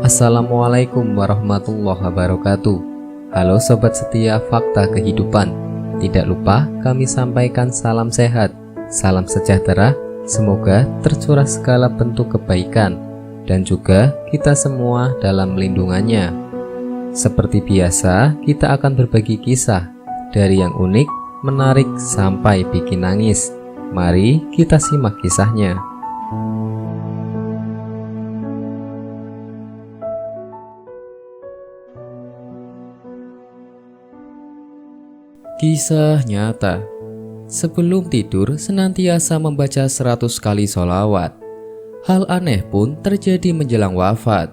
Assalamualaikum warahmatullahi wabarakatuh. Halo sobat setia Fakta Kehidupan. Tidak lupa kami sampaikan salam sehat, salam sejahtera. Semoga tercurah segala bentuk kebaikan dan juga kita semua dalam lindungannya. Seperti biasa, kita akan berbagi kisah dari yang unik, menarik sampai bikin nangis. Mari kita simak kisahnya. Kisah nyata. Sebelum tidur senantiasa membaca 100 kali sholawat. Hal aneh pun terjadi menjelang wafat.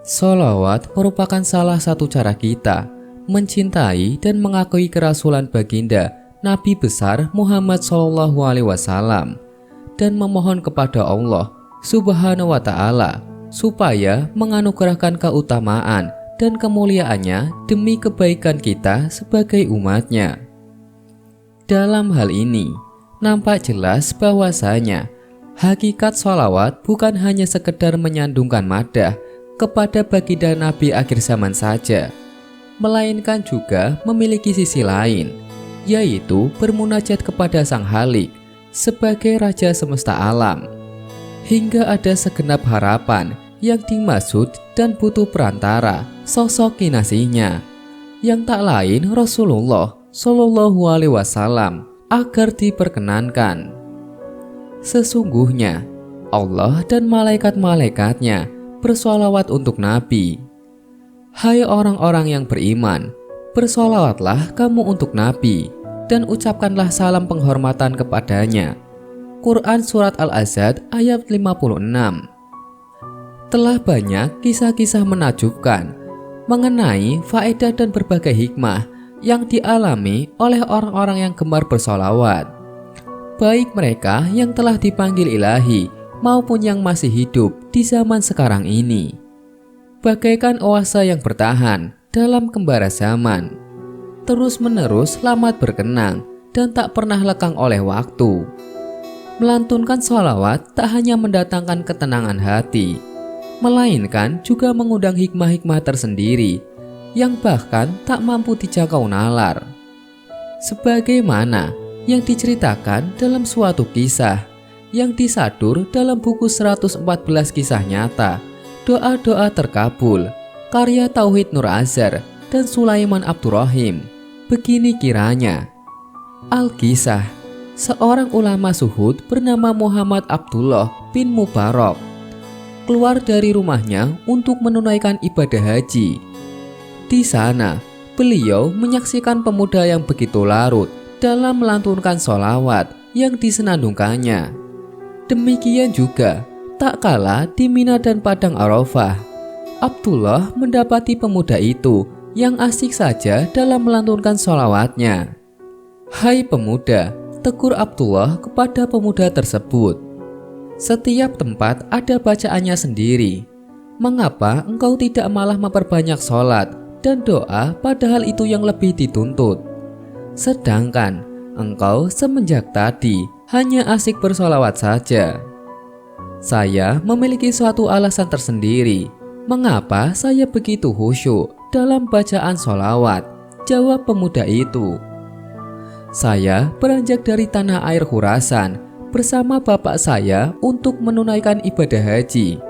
Sholawat merupakan salah satu cara kita mencintai dan mengakui kerasulan baginda Nabi besar Muhammad SAW dan memohon kepada Allah Subhanahu wa Ta'ala supaya menganugerahkan keutamaan dan kemuliaannya demi kebaikan kita sebagai umatnya. Dalam hal ini, nampak jelas bahwasanya hakikat sholawat bukan hanya sekedar menyandungkan madah kepada baginda Nabi akhir zaman saja, melainkan juga memiliki sisi lain, yaitu bermunajat kepada Sang Halik sebagai Raja Semesta Alam. Hingga ada segenap harapan yang dimaksud dan butuh perantara sosok kinasihnya yang tak lain Rasulullah SAW agar diperkenankan. Sesungguhnya Allah dan malaikat-malaikatnya bersholawat untuk Nabi. Hai orang-orang yang beriman, bersholawatlah kamu untuk Nabi dan ucapkanlah salam penghormatan kepadanya. Quran Surat Al-Ahzab ayat 56. Telah banyak kisah-kisah menakjubkan mengenai faedah dan berbagai hikmah yang dialami oleh orang-orang yang gemar bersholawat, baik mereka yang telah dipanggil ilahi maupun yang masih hidup di zaman sekarang ini. Bagaikan oase yang bertahan dalam kembara zaman, terus-menerus selamat berkenang dan tak pernah lekang oleh waktu. Melantunkan sholawat tak hanya mendatangkan ketenangan hati, melainkan juga mengundang hikmah-hikmah tersendiri yang bahkan tak mampu dijangkau nalar. Sebagaimana yang diceritakan dalam suatu kisah yang disadur dalam buku 114 kisah nyata, doa-doa terkabul, karya Tauhid Nur Azhar dan Sulaiman Abdurrahim. Begini kiranya. Al-Kisah, seorang ulama zuhud bernama Muhammad Abdullah bin Mubarak keluar dari rumahnya untuk menunaikan ibadah haji. Di sana, beliau menyaksikan pemuda yang begitu larut dalam melantunkan sholawat yang disenandungkannya. Demikian juga, tak kalah di Mina dan Padang Arafah, Abdullah mendapati pemuda itu yang asik saja dalam melantunkan sholawatnya. Hai pemuda, tegur Abdullah kepada pemuda tersebut. Setiap tempat ada bacaannya sendiri. Mengapa engkau tidak malah memperbanyak sholat dan doa padahal itu yang lebih dituntut? Sedangkan engkau semenjak tadi hanya asik bersolawat saja. Saya memiliki suatu alasan tersendiri mengapa saya begitu khusyuk dalam bacaan sholawat, jawab pemuda itu. Saya beranjak dari tanah air Khurasan bersama bapak saya untuk menunaikan ibadah haji.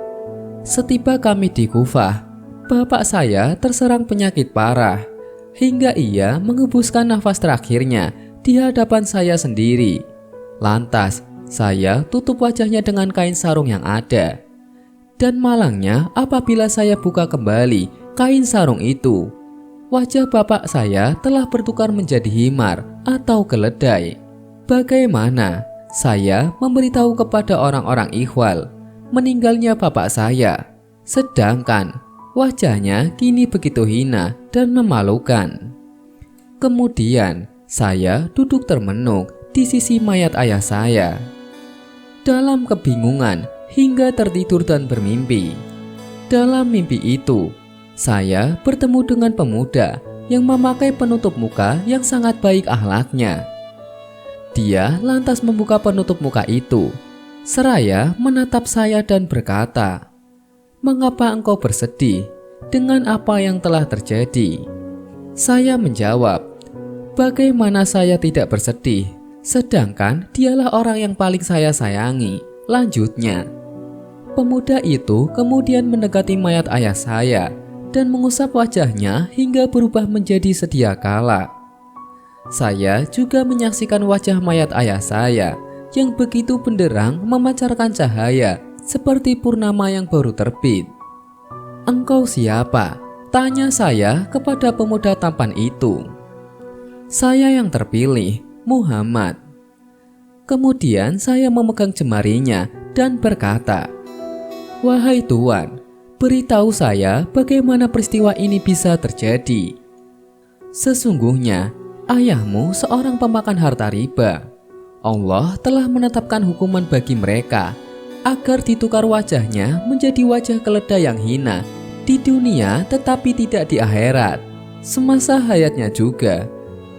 Setiba kami di Kufah, bapak saya terserang penyakit parah hingga ia menghembuskan nafas terakhirnya di hadapan saya sendiri. Lantas saya tutup wajahnya dengan kain sarung yang ada. Dan malangnya apabila saya buka kembali kain sarung itu, wajah bapak saya telah bertukar menjadi himar atau keledai. Bagaimana saya memberitahu kepada orang-orang ikhwal meninggalnya bapak saya, sedangkan wajahnya kini begitu hina dan memalukan. Kemudian saya duduk termenung di sisi mayat ayah saya, dalam kebingungan hingga tertidur dan bermimpi. Dalam mimpi itu, saya bertemu dengan pemuda yang memakai penutup muka yang sangat baik akhlaknya. Dia lantas membuka penutup muka itu, seraya menatap saya dan berkata, "Mengapa engkau bersedih dengan apa yang telah terjadi?" Saya menjawab, "Bagaimana saya tidak bersedih, sedangkan dialah orang yang paling saya sayangi." Lanjutnya, pemuda itu kemudian mendekati mayat ayah saya dan mengusap wajahnya hingga berubah menjadi sedia kala. Saya juga menyaksikan wajah mayat ayah saya yang begitu benderang memancarkan cahaya seperti purnama yang baru terbit. "Engkau siapa?" tanya saya kepada pemuda tampan itu. "Saya yang terpilih, Muhammad." Kemudian saya memegang jemarinya dan berkata, "Wahai Tuan, beritahu saya bagaimana peristiwa ini bisa terjadi." "Sesungguhnya ayahmu seorang pemakan harta riba. Allah telah menetapkan hukuman bagi mereka agar ditukar wajahnya menjadi wajah keledai yang hina di dunia tetapi tidak di akhirat. Semasa hayatnya juga,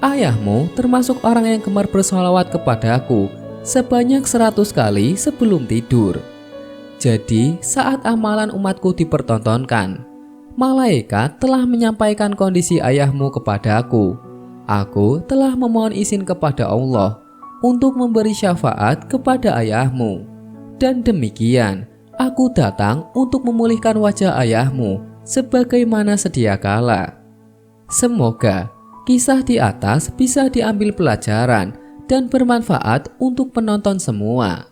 ayahmu termasuk orang yang gemar bersolawat kepadaku sebanyak 100 kali sebelum tidur. Jadi saat amalan umatku dipertontonkan, malaikat telah menyampaikan kondisi ayahmu kepadaku. Aku telah memohon izin kepada Allah untuk memberi syafaat kepada ayahmu. Dan demikian, aku datang untuk memulihkan wajah ayahmu sebagaimana sedia kala." Semoga kisah di atas bisa diambil pelajaran dan bermanfaat untuk penonton semua,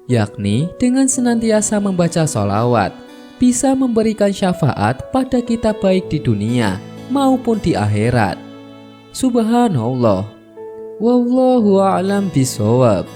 yakni dengan senantiasa membaca sholawat bisa memberikan syafaat pada kita baik di dunia maupun di akhirat. Subhanallah. Wallahu a'lam bishawab.